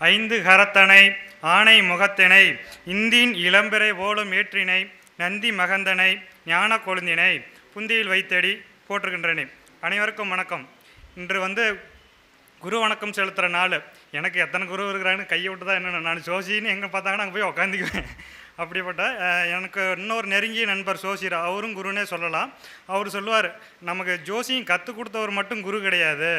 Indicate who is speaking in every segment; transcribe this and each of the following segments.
Speaker 1: ஐந்து கரத்தனை ஆனை முகத்தினை இந்தின் இளம்பிறை போலும் ஏற்றினை நந்தி மகந்தனை ஞான கொழுந்தினை புந்தியில் வைத்தடி போற்றுகின்றனே. அனைவருக்கும் வணக்கம். இன்று குரு வணக்கம் செலுத்துகிற நாள். எனக்கு எத்தனை குரு இருக்கிறாங்கன்னு கையை விட்டு தான் என்னென்ன நான் சோசின்னு எங்கே பார்த்தாங்கன்னா அங்கே போய் உக்காந்துக்குவேன். அப்படிப்பட்ட எனக்கு இன்னொரு நெருங்கிய நண்பர் சோசியர், அவரும் குருனே சொல்லலாம். அவர் சொல்லுவார், நமக்கு ஜோசியம் கற்றுக் கொடுத்தவர் மட்டும் குரு கிடையாது,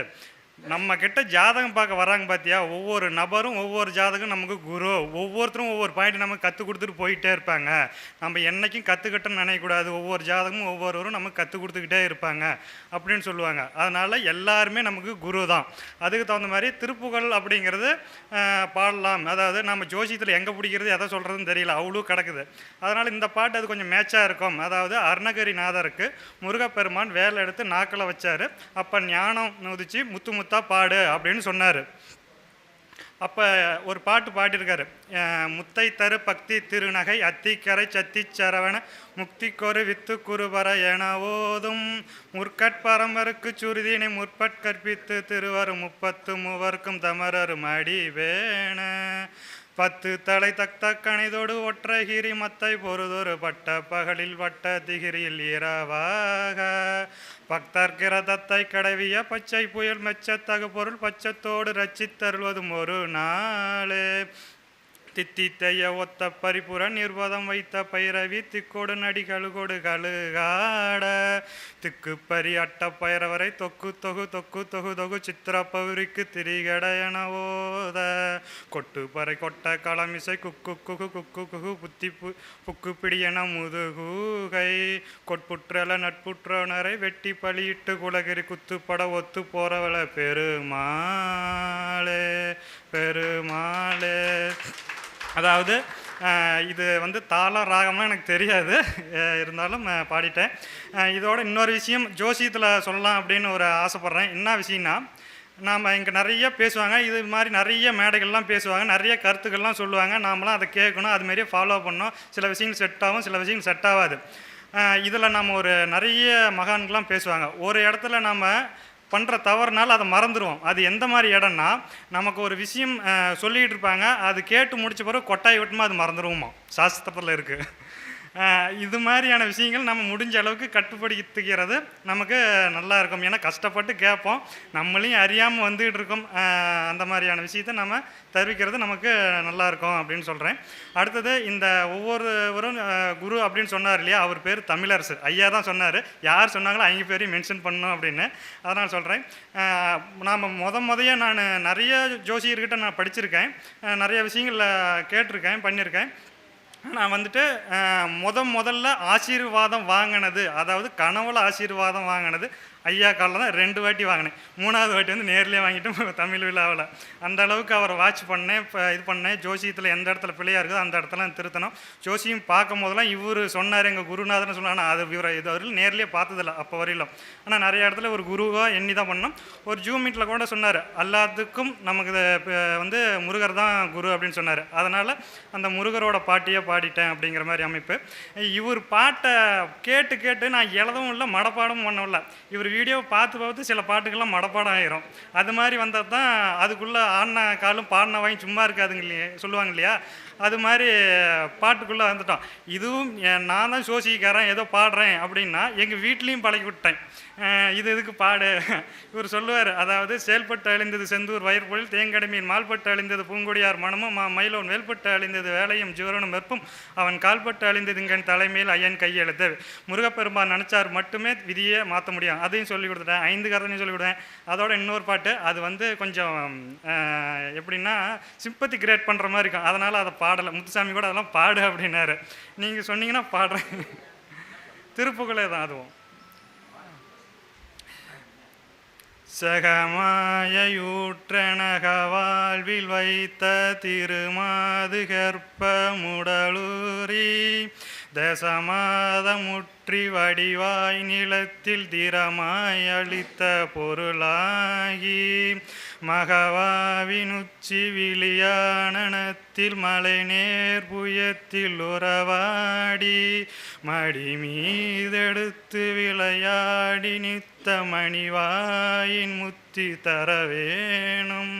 Speaker 1: நம்ம கிட்ட ஜாதகம் பார்க்க வராங்க பார்த்தியா, ஒவ்வொரு நபரும் ஒவ்வொரு ஜாதகம் நமக்கு குரு. ஒவ்வொருத்தரும் ஒவ்வொரு பாயிண்ட் நமக்கு கற்றுக் கொடுத்துட்டு போயிட்டே இருப்பாங்க. நம்ம என்றைக்கும் கற்றுக்கிட்டோன்னு நினைக்கக்கூடாது. ஒவ்வொரு ஜாதகமும் ஒவ்வொருவரும் நமக்கு கற்றுக் கொடுத்துக்கிட்டே இருப்பாங்க அப்படின்னு சொல்லுவாங்க. அதனால் எல்லாருமே நமக்கு குரு தான். அதுக்கு தகுந்த மாதிரி திருப்புகழ் அப்படிங்கிறது பாடலாம். அதாவது நம்ம ஜோசியத்தில் எங்கே பிடிக்கிறது எதை சொல்கிறதுன்னு தெரியல, அவ்வளோ கிடக்குது. அதனால் இந்த பாட்டு அது கொஞ்சம் மேட்சாக இருக்கும். அதாவது அருணகிரிநாதருக்கு முருகப்பெருமான் வேலை எடுத்து நாக்கில் வச்சார். அப்போ ஞானம் உதிச்சு முத்து முத்தா பாடு அப்படின்னு சொன்னார். அப்போ ஒரு பாட்டு பாடியிருக்காரு. முத்தை தரு பக்தி திருநகை அத்திக்கரை சத்தி சரவண முக்திக்கொரு வித்து குருபர என ஓதும் முற்கட்பரம்பருக்கு சுருதினை முற்பட்கற்பித்து திருவரும் 33 தமரரு மடி வேண 10 தலை தக்த கணிதோடு ஒற்றைகிரி மத்தை பொறுதொரு பட்ட பகலில் வட்ட திகிரியில் இரவாக பக்தர்கிற தத்தை கடவிய பச்சை புயல் மெச்சத்தகு பொருள் பச்சத்தோடு ரச்சித்தருள்வதும் ஒரு நாளே தித்தித்தைய ஒத்த பரிபுற நிர்வாதம் வைத்த பைரவி திக்கோடு நடி கழுகோடு கழுகாட திக்கு பரி அட்ட பயிரவரை தொக்கு தொகு தொக்கு தொகு தொகு சித்திர பௌரிக்கு திரிகடையன ஓத கொட்டு பறை கொட்ட களமிசை குக்கு குகு குக்கு குகு புத்தி புக்கு பிடியன முதுகூகை கொட்புற்றல நட்புற்றனரை வெட்டி பலியிட்டு குலகிரி குத்துப்பட ஒத்து போறவள பெருமாளே பெருமாளே. அதாவது இது தாளம் ராகமாக எனக்கு தெரியாது, இருந்தாலும் பாடிட்டேன். இதோட இன்னொரு விஷயம் ஜோசியத்தில் சொல்லலாம் அப்படின்னு ஒரு ஆசைப்பட்றேன். என்ன விஷயம்னா, நாம் இங்கே நிறைய பேசுவாங்க, இது மாதிரி நிறைய மேடைகள்லாம் பேசுவாங்க, நிறைய கருத்துக்கள்லாம் சொல்லுவாங்க. நாமளாம் அதை கேட்கணும், அதுமாரியே ஃபாலோ பண்ணணும். சில விஷயங்கள் செட் ஆகும், சில விஷயங்கள் செட் ஆகாது. இதில் நம்ம ஒரு நிறைய மகான்கள்லாம் பேசுவாங்க. ஒரு இடத்துல நம்ம பண்ணுற தவறுனால அதை மறந்துடுவோம். அது எந்த மாதிரி இடம்னா, நமக்கு ஒரு விஷயம் சொல்லிகிட்டு இருப்பாங்க, அது கேட்டு முடிச்ச பிறகு கொட்டாய் விட்டுமா அது மறந்துடுவோமா, சாஸ்திரத்தில் இருக்குது. இது மாதிரியான விஷயங்கள் நம்ம முடிஞ்ச அளவுக்கு கட்டுப்படுத்திக்கிறது நமக்கு நல்லா இருக்கும். ஏன்னா கஷ்டப்பட்டு கேட்போம், நம்மளையும் அறியாமல் வந்துகிட்டு இருக்கோம். அந்த மாதிரியான விஷயத்தை நம்ம தெரிவிக்கிறது நமக்கு நல்லாயிருக்கும் அப்படின்னு சொல்கிறேன். அடுத்தது, இந்த ஒவ்வொருவரும் குரு அப்படின்னு சொன்னார் இல்லையா, அவர் பேர் தமிழரசு ஐயா தான் சொன்னார். யார் சொன்னாங்களோ அவங்க பேரையும் மென்ஷன் பண்ணணும் அப்படின்னு. அதனால் சொல்கிறேன், நாம் முதைய நான் நிறைய ஜோசியர்கிட்ட நான் படிச்சிருக்கேன், நிறைய விஷயங்கள் கேட்டிருக்கேன், பண்ணியிருக்கேன். நான் முதல்ல ஆசீர்வாதம் வாங்கினது, அதாவது கனவுல ஆசீர்வாதம் வாங்கினது ஐயா காலில் தான் 2 வாட்டி வாங்கினேன். 3வது வாட்டி நேர்லேயே வாங்கிட்டு தமிழ் விழாவில் அந்த அளவுக்கு அவரை வாட்ச் பண்ணேன், இது பண்ணேன். ஜோசியத்தில் எந்த இடத்துல பிள்ளையாக இருக்குதோ அந்த இடத்துல திருத்தணும். ஜோசியம் பார்க்கும் போதெல்லாம் இவர் சொன்னார், எங்கள் குருநாதர்னு சொன்னார். ஆனால் அது அவர்கள் நேர்லேயே பார்த்ததில்ல அப்போ வரையிலும். ஆனால் நிறைய இடத்துல ஒரு குருவாக எண்ணி தான் பண்ணோம். ஒரு ஜூம் மீட்டில் கூட சொன்னார், எல்லாத்துக்கும் நமக்கு முருகர் தான் குரு அப்படின்னு சொன்னார். அதனால் அந்த முருகரோட பாட்டியை பாடிட்டேன் அப்படிங்கிற மாதிரி அமைப்பு. இவர் பாட்டை கேட்டு கேட்டு நான் எழுதவும் இல்லை, மடப்பாடமும் பண்ணவில்லை. இவர் வீடியோவை பார்த்து சில பாட்டுக்கெல்லாம் மடப்பாடம் ஆயிரும். அது மாதிரி வந்தால் தான் அதுக்குள்ளே ஆடின காலும் பாடின வாங்கி சும்மா இருக்காதுங்க இல்லையா, சொல்லுவாங்க இல்லையா, அது மாதிரி பாட்டுக்குள்ளே வந்துட்டோம். இதுவும் நான் தான் சோசிக்காரன் ஏதோ பாடுறேன் அப்படின்னா எங்கள் வீட்லேயும் பழகி விட்டேன். இதுக்கு பாடு. இவர் சொல்லுவார், அதாவது செயல்பட்டு அழிந்தது செந்தூர் வயிற்பொழில் தேங்கடமையின் மால்பட்டு அழிந்தது பூங்கொடியார் மனமும் மயிலோன் வேல்பட்டு அழிந்தது வேலையும் ஜீவரனும் வெப்பம் அவன் கால்பட்டு அழிந்தது இங்கன் தலைமையில் ஐயன் கையெழுத்து. முருகப்பெருமான் நினச்சார் மட்டுமே விதியை மாற்ற முடியும். அதையும் சொல்லி கொடுத்துட்டேன். 5 கரத்தையும் சொல்லி கொடுத்தேன். அதோட இன்னொரு பாட்டு, அது கொஞ்சம் எப்படின்னா சிம்பத்தி கிரியேட் பண்ணுற மாதிரி இருக்கும். அதனால் அதை பாடலை. முத்துசாமி கூட அதெல்லாம் பாடு அப்படின்னாரு. நீங்கள் சொன்னீங்கன்னா பாடுறேன். திருப்புகளே தான் அதுவும். சகமாயூற்றனக வாழ்வில் வைத்த திருமாது கற்ப முடலூரி தசமாத முற்ற தோன்றி வடிவாய் நிலத்தில் திறமாய் அளித்த பொருளாகி மகவாவின் உச்சி விழியானத்தில் மலை நேர் புயத்தில் உறவாடி மடி மீதெடுத்து விளையாடி நித்த மணிவாயின் முத்தி தர வேணும்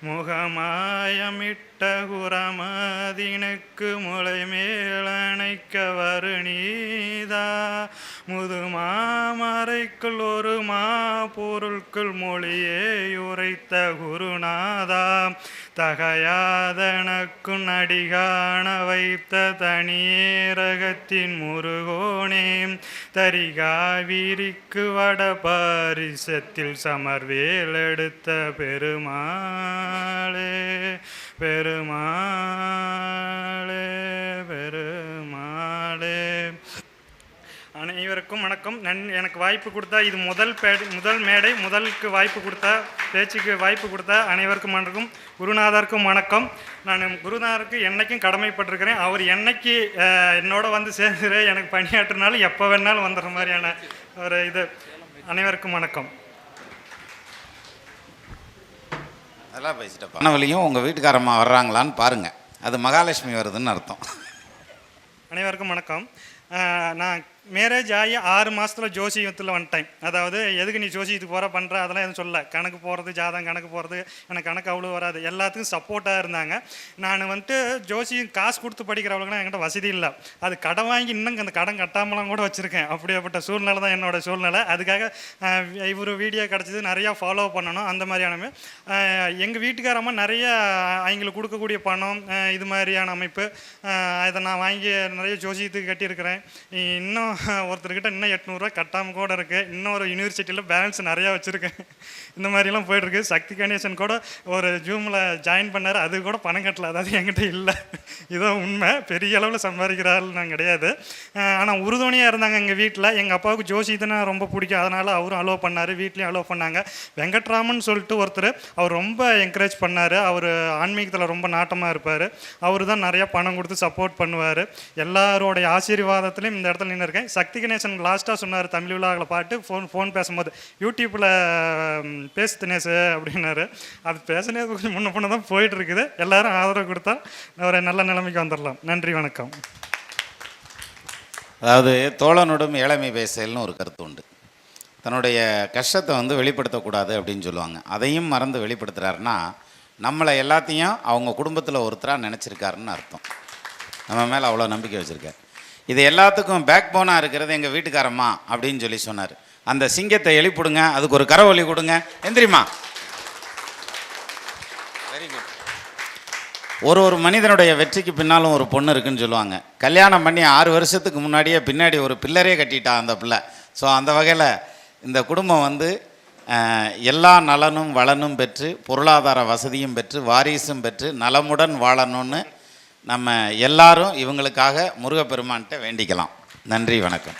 Speaker 1: முகமாயமிட்ட குரமதினுக்கு முளை மேலணைக்க வருநீதா முதுமாமறைக்குள் ஒரு மா பொருட்கள் மொழியே உரைத்த குருநாதா தகையாதனக்கு நடிகாண வைத்த தனியேரகத்தின் முருகோனே தரிகாவிரிக்கு வட பாரிசத்தில் சமர்வேல் எடுத்த பெருமாளே பெருமாளே பெருமாளே. அனைவருக்கும் வணக்கம். எனக்கு வாய்ப்பு கொடுத்தா இது முதல் மேடை முதலுக்கு வாய்ப்பு கொடுத்தா பேச்சுக்கு வாய்ப்பு கொடுத்தா அனைவருக்கும் வணக்கம். குருநாதருக்கும் வணக்கம். நான் குருநாதருக்கு என்னைக்கும் கடமைப்பட்டிருக்கிறேன். அவர் என்னைக்கு என்னோட வந்து சேர்ந்து எனக்கு பணியாற்றினாலும் எப்போ வேணாலும் வந்துடுற மாதிரியான ஒரு இது. அனைவருக்கும் வணக்கம்.
Speaker 2: அதெல்லாம் பேசிட்டேன். பணவழியும் உங்கள் வீட்டுக்காரம்மா வர்றாங்களான்னு பாருங்கள், அது மகாலட்சுமி வருதுன்னு அர்த்தம்.
Speaker 1: அனைவருக்கும் வணக்கம். நான் மேரேஜ் ஆகி 6 மாதத்தில் ஜோசியத்தில் வந்துட்டேன். அதாவது எதுக்கு நீ ஜோசியத்துக்கு போகிற பண்ணுற அதெல்லாம் எதுவும் சொல்ல. கணக்கு போகிறது ஜாதகம் கணக்கு போகிறது எனக்கு கணக்கு அவ்வளோ வராது. எல்லாத்துக்கும் சப்போர்ட்டாக இருந்தாங்க. நான் வந்துட்டு ஜோசியம் காசு கொடுத்து படிக்கிறவங்களுக்குலாம் என்கிட்ட வசதி இல்லை. அது கடன் வாங்கி இன்னும் அந்த கடன் கட்டாமலாம் கூட வச்சுருக்கேன். அப்படியாப்பட்ட சூழ்நிலை தான் என்னோடய சூழ்நிலை. அதுக்காக இவர் வீடியோ கிடச்சிது நிறையா ஃபாலோ பண்ணணும். அந்த மாதிரியான எங்கள் வீட்டுக்காரம்மா நிறைய அவங்களுக்கு கொடுக்கக்கூடிய பணம் இது மாதிரியான அமைப்பு இதை நான் வாங்கி நிறைய ஜோசியத்துக்கு கட்டியிருக்கிறேன். இன்னும் ஒருத்தர்கிட்ட இன்னும் 800 ரூபா கட்டாமல் கூட இருக்குது. இன்னும் ஒரு யூனிவர்சிட்டியில் பேலன்ஸ் நிறையா வச்சுருக்கேன். இந்த மாதிரிலாம் போய்ட்டுருக்கு. சக்தி கணேசன் கூட ஒரு ஜூமில் ஜாயின் பண்ணார், அது கூட பணம் கட்டல. அதாவது என்கிட்ட இல்லை. இதான் உண்மை. பெரிய அளவில் சம்பாதிக்கிறாள் நான் கிடையாது. ஆனால் உறுதுணையாக இருந்தாங்க எங்கள் வீட்டில். எங்கள் அப்பாவுக்கு ஜோசியத்துனா ரொம்ப பிடிக்கும். அதனால் அவரும் அலோவ் பண்ணார், வீட்லேயும் அலோவ் பண்ணாங்க. வெங்கட்ராமன் சொல்லிட்டு ஒருத்தர், அவர் ரொம்ப என்கரேஜ் பண்ணார். அவர் ஆன்மீகத்தில் ரொம்ப நாட்டமாக இருப்பார். அவர் தான் நிறையா பணம் கொடுத்து சப்போர்ட் பண்ணுவார். எல்லாரோடைய ஆசீர்வாதத்துலேயும் இந்த இடத்துல நின்று இருக்கேன். சக்தி கணேசன் லாஸ்ட்டாக சொன்னார் தமிழ் விழாவில் பாட்டு ஃபோன் பேசும்போது, யூடியூப்பில் பேசு தினேஷ் அப்படின்னாரு. அது பேசினே கொஞ்சம் முன்ன தான் போயிட்டு இருக்குது. எல்லாரும் ஆதரவு கொடுத்தா ஒரு நல்ல நிலைமைக்கு வந்துடலாம். நன்றி, வணக்கம்.
Speaker 2: அதாவது தோழனுடன் இளமை பேசல்னு ஒரு கருத்து உண்டு. தன்னுடைய கஷ்டத்தை வந்து வெளிப்படுத்தக்கூடாது அப்படின்னு சொல்லுவாங்க. அதையும் மறந்து வெளிப்படுத்துகிறாருன்னா நம்மளை எல்லாத்தையும் அவங்க குடும்பத்தில் ஒருத்தராக நினச்சிருக்காருன்னு அர்த்தம். நம்ம மேலே அவ்வளோ நம்பிக்கை வச்சுருக்கார். இது எல்லாத்துக்கும் பேக் போனாக இருக்கிறது எங்கள் வீட்டுக்காரம்மா அப்படின்னு சொல்லி சொன்னார். அந்த சிங்கத்தை எழுப்பிடுங்க, அதுக்கு ஒரு கரவொலி கொடுங்க. எந்திரிமா. Very good. ஒரு மனிதனுடைய வெற்றிக்கு பின்னாலும் ஒரு பொண்ணு இருக்குன்னு சொல்லுவாங்க. கல்யாணம் பண்ணி 6 வருஷத்துக்கு முன்னாடியே பின்னாடி ஒரு பிள்ளரே கட்டிட்டா அந்த பிள்ளை. ஸோ அந்த வகையில் இந்த குடும்பம் வந்து எல்லா நலனும் வளனும் பெற்று பொருளாதார வசதியும் பெற்று வாரிசும் பெற்று நலமுடன் வாழணும்னு நம்ம எல்லாரும் இவங்களுக்காக முருகப்பெருமான்கிட்ட வேண்டிக்கலாம். நன்றி, வணக்கம்.